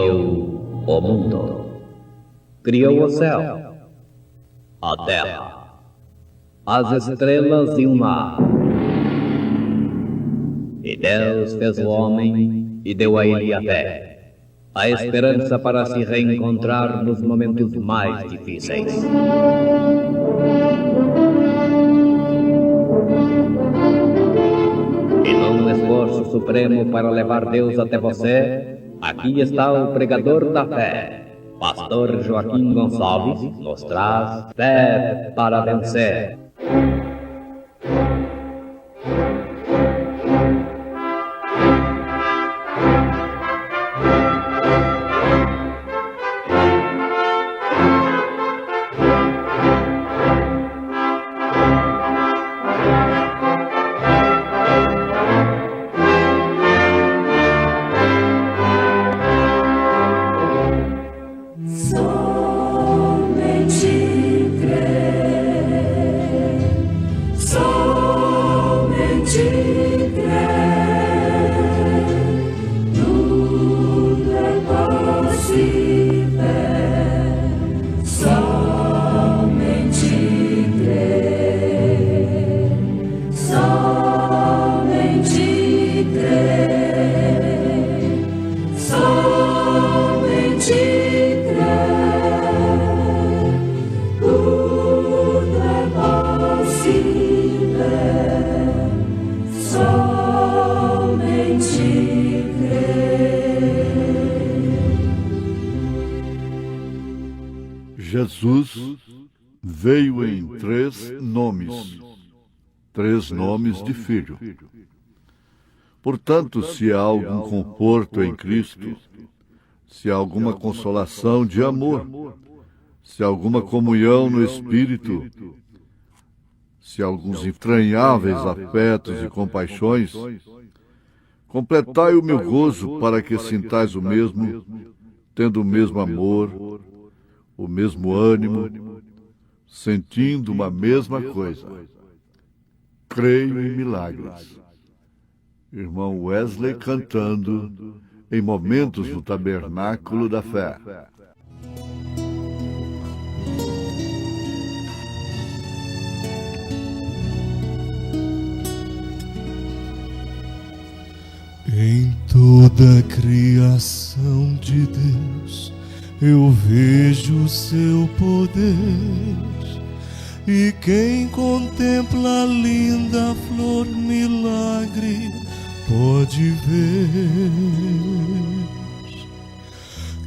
criou o mundo, criou o céu, a terra, as estrelas e o mar. E Deus fez o homem e deu a ele a fé, a esperança para se reencontrar nos momentos mais difíceis. E num esforço supremo para levar Deus até você, aqui está o pregador da fé, Pastor Joaquim Gonçalves, nos traz fé para vencer. Jesus veio em três nomes de filho. Portanto, se há algum conforto em Cristo, se há alguma consolação de amor, se há alguma comunhão no Espírito, se há alguns entranháveis afetos e compaixões, completai o meu gozo para que sintais o mesmo, tendo o mesmo amor, o mesmo ânimo, sentindo uma mesma coisa. Creio em milagres. Irmão Wesley cantando em momentos no Tabernáculo da Fé. Em toda a criação de Deus eu vejo o seu poder, e quem contempla a linda flor milagre pode ver.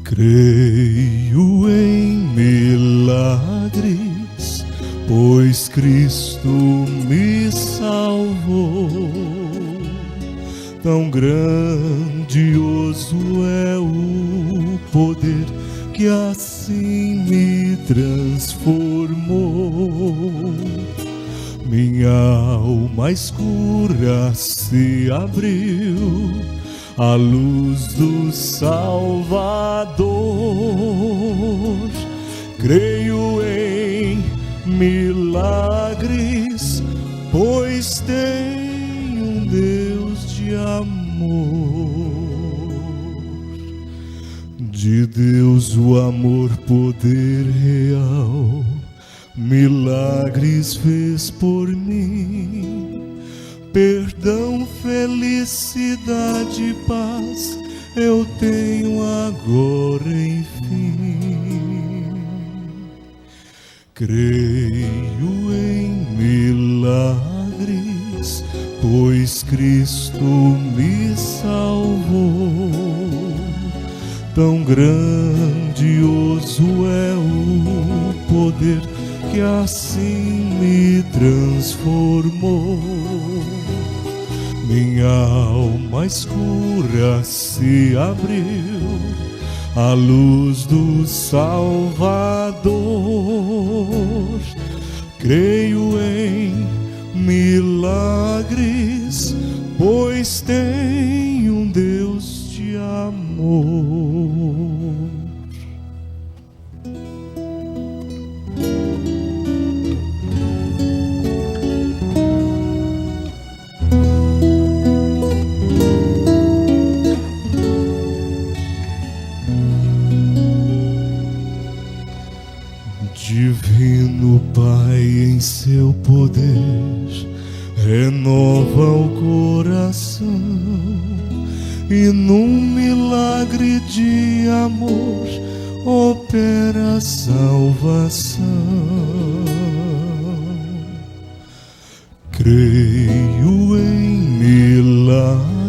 Creio em milagres, pois Cristo me salvou. Tão grandioso é o poder que assim me transformou. Minha alma escura se abriu à luz do Salvador. Creio em milagres, pois tenho um Deus de amor. De Deus o amor, poder real, milagres fez por mim. Perdão, felicidade, paz eu tenho agora, enfim. Creio em milagres, pois Cristo me salvou. Tão grandioso é o poder que assim me transformou. Minha alma escura se abriu à luz do Salvador. Creio em milagres, pois tenho um Deus de amor. Divino Pai, em seu poder, renova o coração e num milagre de amor opera a salvação. Creio em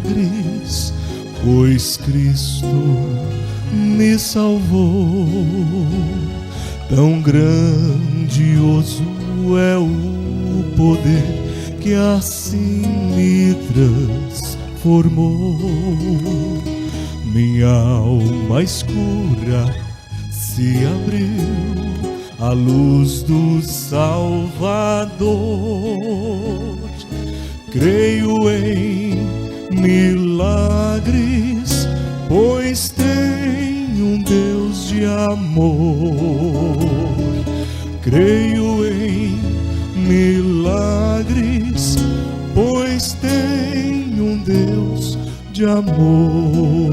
milagres, pois Cristo me salvou. Tão grandioso é o poder que assim me transformou. Minha alma escura se abriu à luz do Salvador. Creio em milagres, pois tenho um Deus de amor. Creio em milagres, pois tenho um Deus de amor.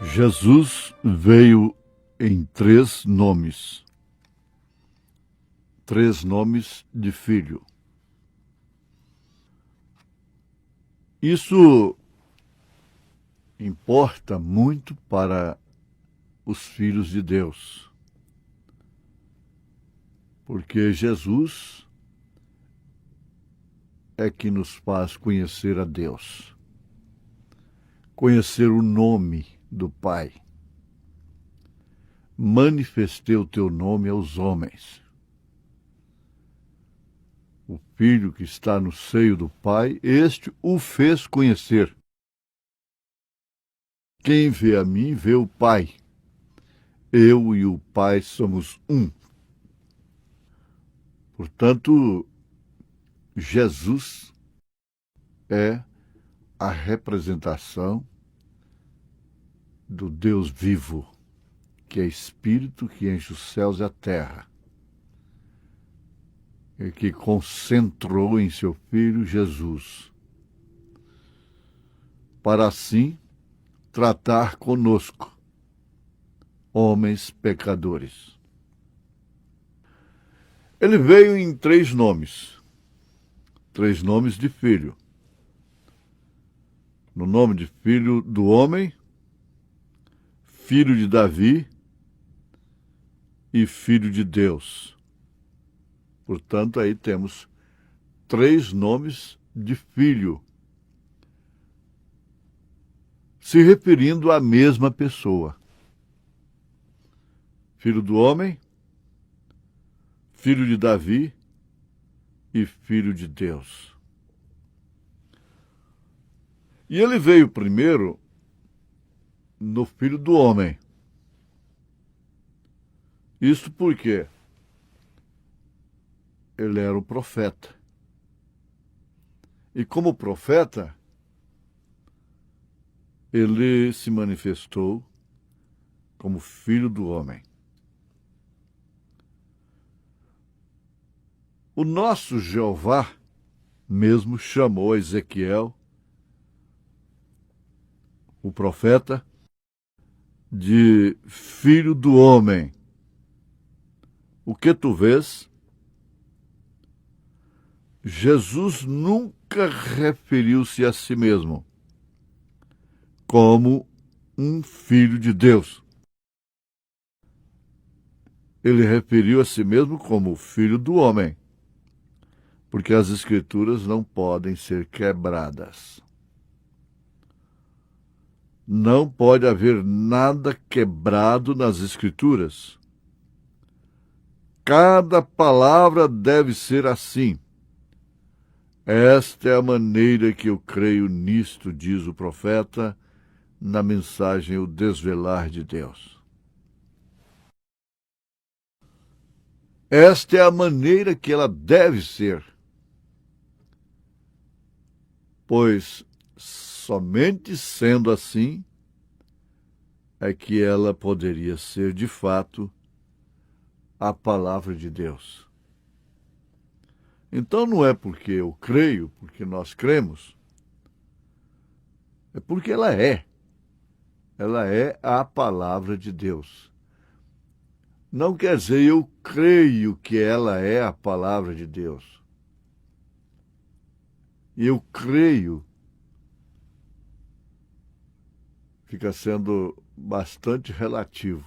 Jesus veio em 3 nomes. 3 nomes de filho. Isso importa muito para os filhos de Deus, porque Jesus é que nos faz conhecer a Deus, conhecer o nome do Pai. Manifestei o teu nome aos homens. O Filho que está no seio do Pai, este o fez conhecer. Quem vê a mim, vê o Pai. Eu e o Pai somos um. Portanto, Jesus é a representação do Deus vivo, que é Espírito, que enche os céus e a terra, e que concentrou em seu Filho Jesus, para assim tratar conosco, homens pecadores. Ele veio em 3 nomes, 3 nomes de filho. No nome de filho do homem, filho de Davi e filho de Deus. Portanto, aí temos 3 nomes de filho, se referindo à mesma pessoa. Filho do homem, filho de Davi e filho de Deus. E ele veio primeiro no filho do homem. Isso porque ele era o profeta. E como profeta, ele se manifestou como filho do homem. O nosso Jeová mesmo chamou Ezequiel, o profeta, de filho do homem. O que tu vês? Jesus nunca referiu-se a si mesmo como um filho de Deus. Ele referiu a si mesmo como filho do homem, porque as Escrituras não podem ser quebradas. Não pode haver nada quebrado nas Escrituras. Cada palavra deve ser assim. Esta é a maneira que eu creio nisto, diz o profeta, na mensagem O Desvelar de Deus. Esta é a maneira que ela deve ser, pois somente sendo assim é que ela poderia ser, de fato, a palavra de Deus. Então não é porque eu creio, porque nós cremos, é porque ela é. Ela é a palavra de Deus. Não quer dizer eu creio que ela é a palavra de Deus. Eu creio. Fica sendo bastante relativo.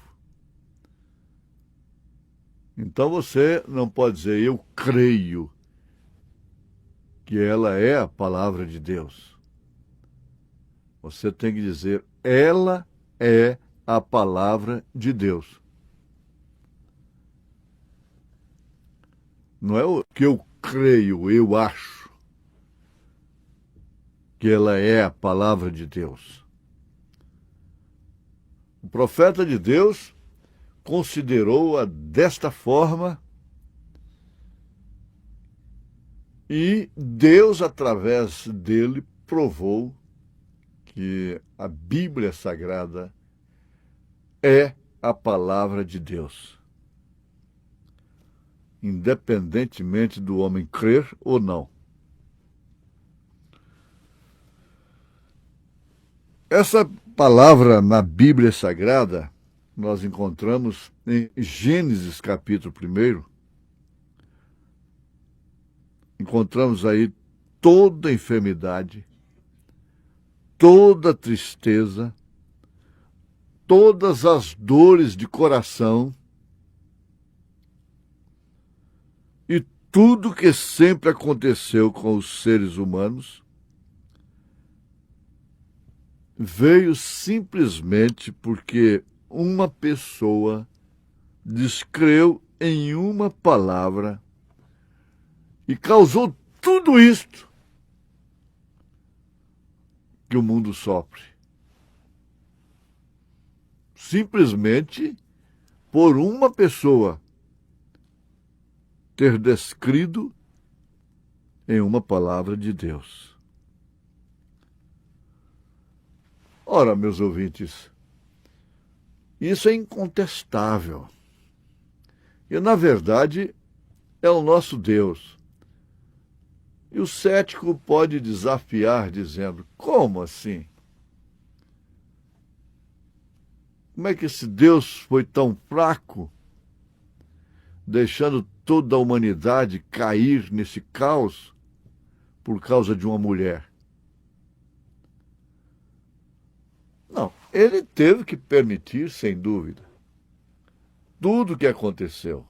Então você não pode dizer eu creio que ela é a palavra de Deus. Você tem que dizer ela é a palavra de Deus. Não é o que eu creio, eu acho que ela é a palavra de Deus. O profeta de Deus considerou-a desta forma e Deus, através dele, provou que a Bíblia Sagrada é a palavra de Deus, independentemente do homem crer ou não. Essa palavra na Bíblia Sagrada nós encontramos em Gênesis capítulo 1. Encontramos aí toda a enfermidade, toda a tristeza, todas as dores de coração e tudo que sempre aconteceu com os seres humanos veio simplesmente porque uma pessoa descreu em uma palavra e causou tudo isto que o mundo sofre. Simplesmente por uma pessoa ter descrito em uma palavra de Deus. Ora, meus ouvintes, isso é incontestável. E, na verdade, é o nosso Deus. E o cético pode desafiar dizendo, como assim? Como é que esse Deus foi tão fraco, deixando toda a humanidade cair nesse caos por causa de uma mulher? Não, ele teve que permitir, sem dúvida, tudo o que aconteceu.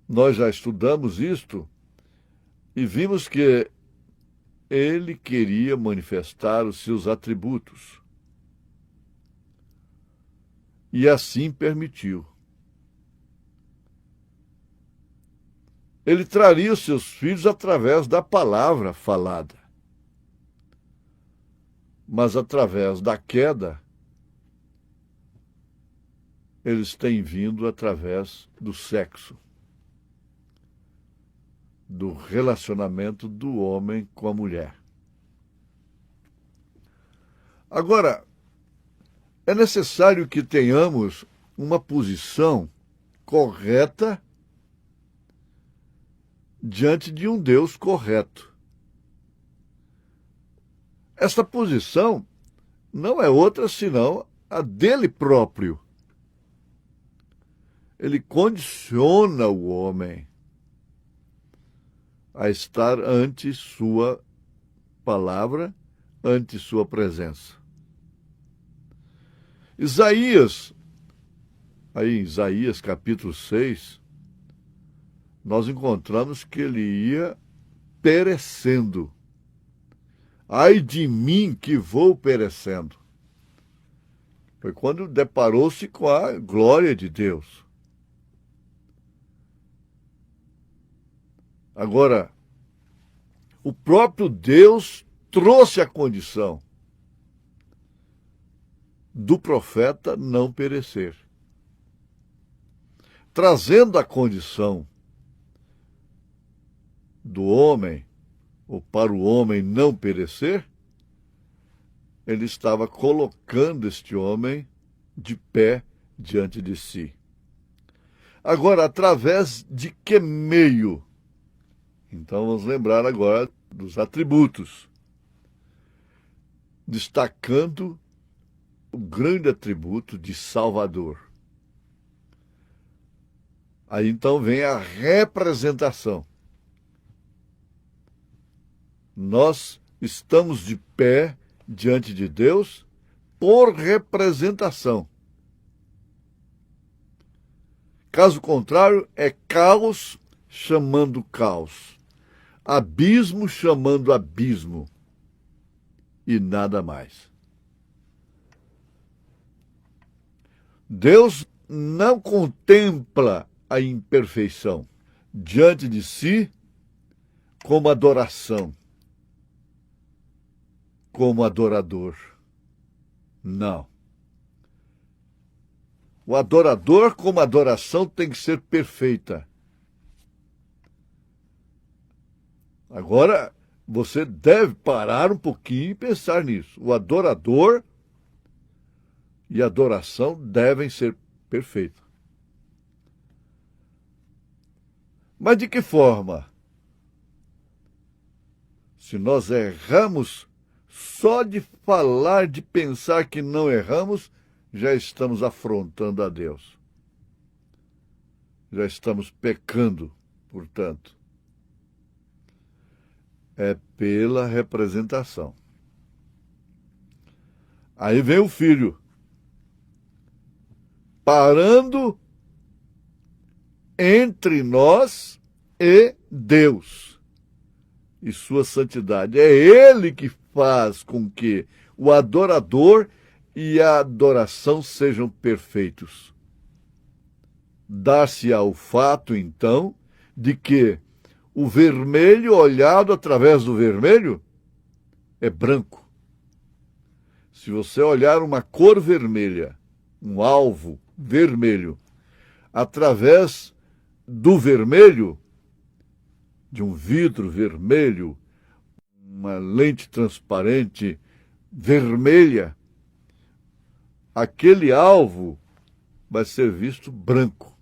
Nós já estudamos isto e vimos que ele queria manifestar os seus atributos. E assim permitiu. Ele traria os seus filhos através da palavra falada. Mas através da queda, eles têm vindo através do sexo, do relacionamento do homem com a mulher. Agora, é necessário que tenhamos uma posição correta diante de um Deus correto. Esta posição não é outra senão a dele próprio. Ele condiciona o homem a estar ante sua palavra, ante sua presença. Isaías, aí em Isaías capítulo 6, nós encontramos que ele ia perecendo. Ai de mim que vou perecendo. Foi quando deparou-se com a glória de Deus. Agora, o próprio Deus trouxe a condição do profeta não perecer. trazendo a condição do homem, ou para o homem não perecer, ele estava colocando este homem de pé diante de si. Agora, através de que meio? Então, vamos lembrar agora dos atributos, destacando o grande atributo de Salvador. Aí, então, vem a representação. Nós estamos de pé diante de Deus por representação. Caso contrário, é caos chamando caos, abismo chamando abismo, e nada mais. Deus não contempla a imperfeição diante de si como adoração, como adorador. Não. O adorador, como adoração, tem que ser perfeita. Agora, você deve parar um pouquinho e pensar nisso. O adorador e a adoração devem ser perfeitos. Mas de que forma? Se nós erramos, só de falar, de pensar que não erramos, já estamos afrontando a Deus. Já estamos pecando, portanto. É pela representação. Aí vem o Filho, parando entre nós e Deus e sua santidade. É Ele que faz com que o adorador e a adoração sejam perfeitos. Dá-se-á o fato, então, de que o vermelho olhado através do vermelho é branco. Se você olhar uma cor vermelha, um alvo vermelho, através do vermelho, de um vidro vermelho, uma lente transparente vermelha, aquele alvo vai ser visto branco.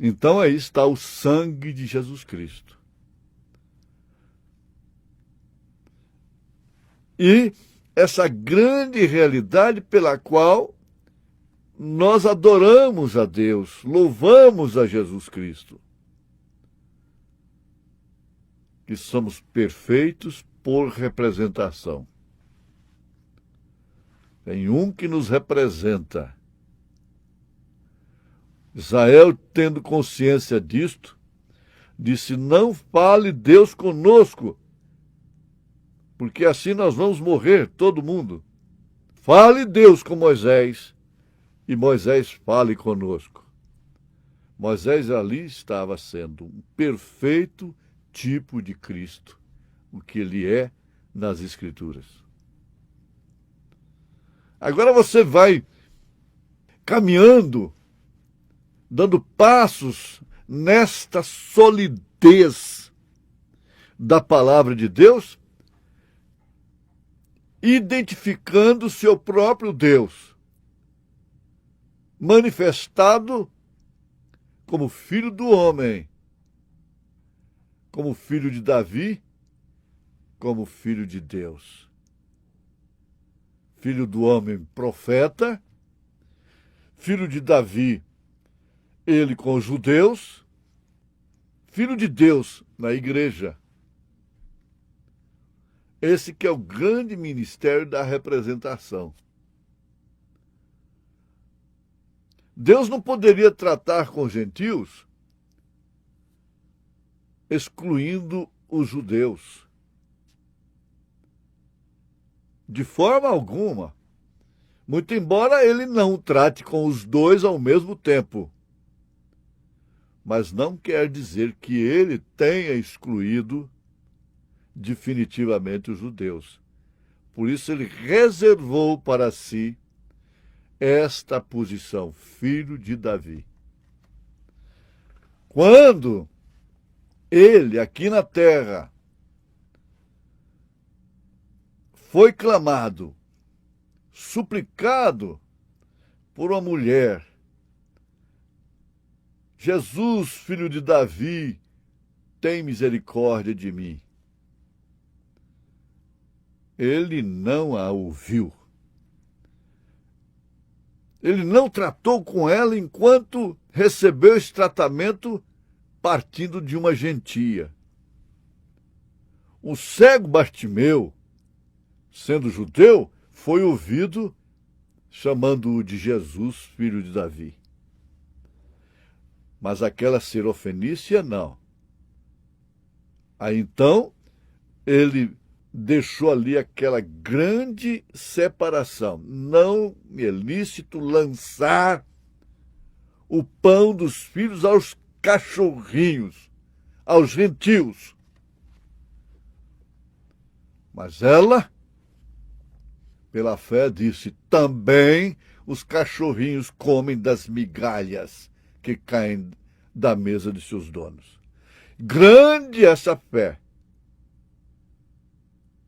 Então aí está o sangue de Jesus Cristo. E essa grande realidade pela qual nós adoramos a Deus, louvamos a Jesus Cristo. Que somos perfeitos por representação. Tem um que nos representa. Israel, tendo consciência disto, disse: não fale Deus conosco, porque assim nós vamos morrer, todo mundo. Fale Deus com Moisés, e Moisés fale conosco. Moisés ali estava sendo um perfeito tipo de Cristo, o que ele é nas Escrituras. Agora você vai caminhando, dando passos nesta solidez da palavra de Deus, identificando o seu próprio Deus, manifestado como filho do homem, como filho de Davi, como filho de Deus. Filho do homem, profeta, filho de Davi, ele com os judeus, filho de Deus na igreja. Esse que é o grande ministério da representação. Deus não poderia tratar com os gentios excluindo os judeus. De forma alguma. Muito embora ele não trate com os dois ao mesmo tempo. Mas não quer dizer que ele tenha excluído definitivamente os judeus. Por isso ele reservou para si esta posição, filho de Davi. Quando ele, aqui na terra, foi clamado, suplicado por uma mulher, Jesus, filho de Davi, tem misericórdia de mim. Ele não a ouviu. Ele não tratou com ela enquanto recebeu esse tratamento partindo de uma gentia. O cego Bartimeu, sendo judeu, foi ouvido chamando-o de Jesus, filho de Davi. Mas aquela sirofenícia, não. Aí então, ele deixou ali aquela grande separação. Não é lícito lançar o pão dos filhos aos cachorrinhos, aos gentios. Mas ela, pela fé, disse, também os cachorrinhos comem das migalhas que caem da mesa de seus donos. Grande essa fé.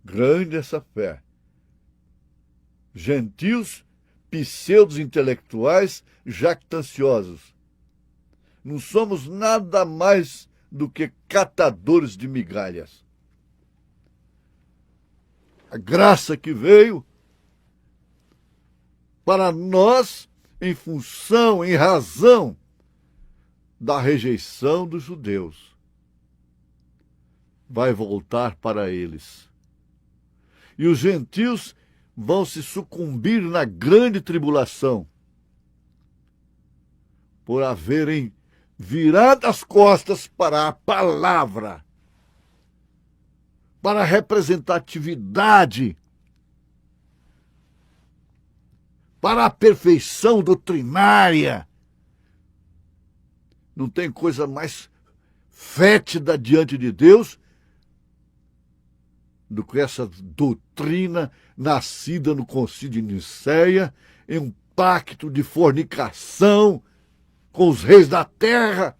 Grande essa fé. Gentios, pseudos intelectuais, jactanciosos. Não somos nada mais do que catadores de migalhas. A graça que veio para nós, em função, em razão da rejeição dos judeus, vai voltar para eles. E os gentios vão se sucumbir na grande tribulação por haverem virado as costas para a palavra, para a representatividade, para a perfeição doutrinária. Não tem coisa mais fétida diante de Deus do que essa doutrina nascida no Concílio de Nicéia, em um pacto de fornicação com os reis da terra,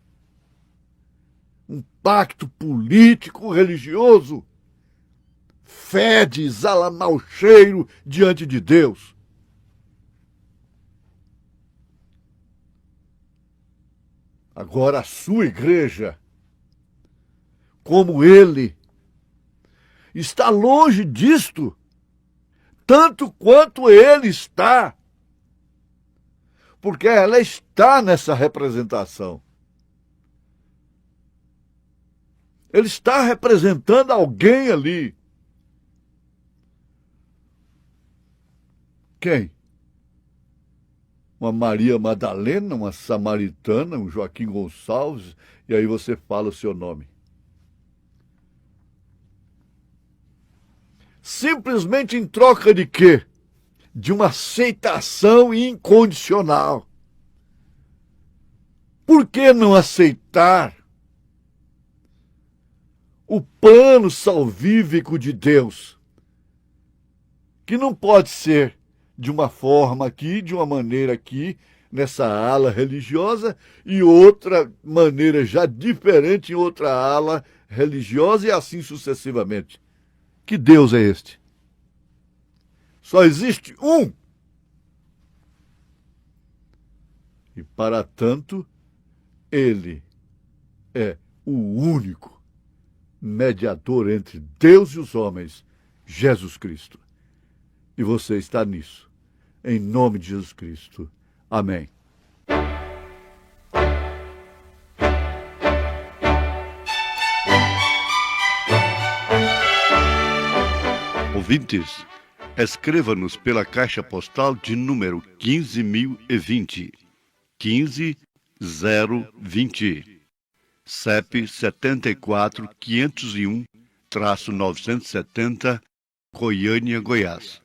um pacto político, religioso, fede, exala mau cheiro diante de Deus. Agora a sua igreja, como ele, está longe disto, tanto quanto ele está, porque ela está nessa representação. Ele está representando alguém ali. Quem? Uma Maria Madalena, uma samaritana, um Joaquim Gonçalves, e aí você fala o seu nome. Simplesmente em troca de quê? De uma aceitação incondicional. Por que não aceitar o plano salvífico de Deus? Que não pode ser de uma forma aqui, de uma maneira aqui, nessa ala religiosa, e outra maneira já diferente em outra ala religiosa, e assim sucessivamente. Que Deus é este? Só existe um. E para tanto, ele é o único mediador entre Deus e os homens, Jesus Cristo. E você está nisso. Em nome de Jesus Cristo. Amém. Ouvintes, escreva-nos pela caixa postal de número 15.020, 15020, CEP 74.501-970, Goiânia, Goiás.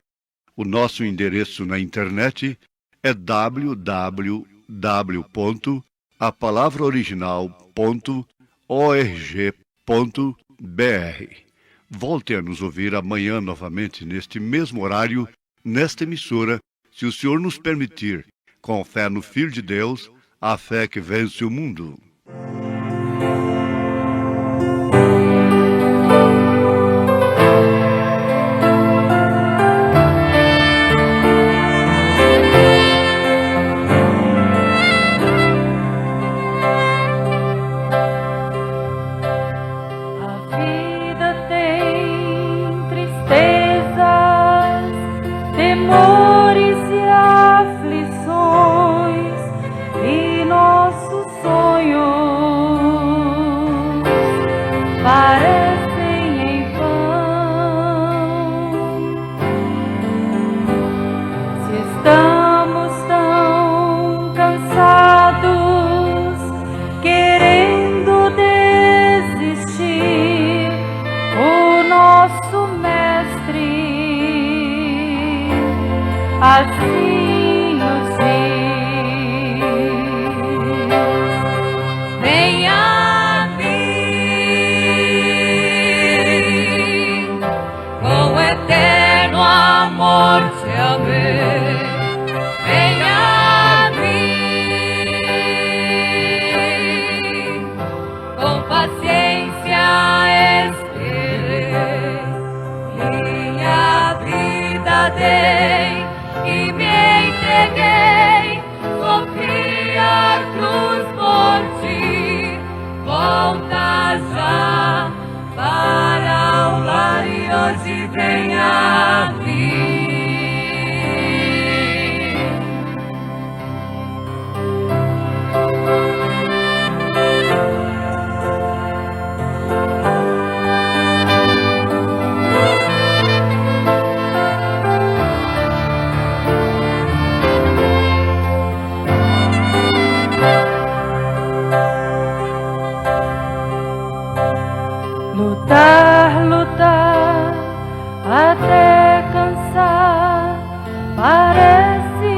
O nosso endereço na internet é www.apalavraoriginal.org.br. Volte a nos ouvir amanhã novamente neste mesmo horário, nesta emissora, se o Senhor nos permitir, com fé no Filho de Deus, a fé que vence o mundo. Temores e aflições, e nossos sonhos parecem em vão. Se estamos tão cansados, querendo desistir, o nosso Mestre assim nos diz: venha a mim, com eterno amor te amei. Venha a mim, com paciência esperei, minha vida dei e me entreguei, sofri a cruz por ti. Volta já para o lar e hoje venha a mim. Lutar, lutar, até cansar, parece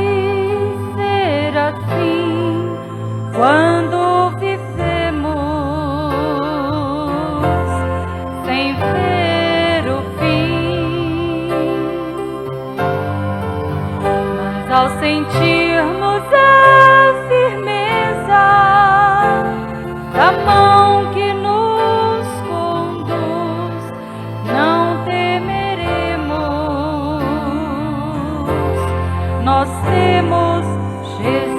ser assim quando vivemos sem ver o fim. Mas ao sentirmos a firmeza da mão que nos conduz, não temeremos, nós temos Jesus.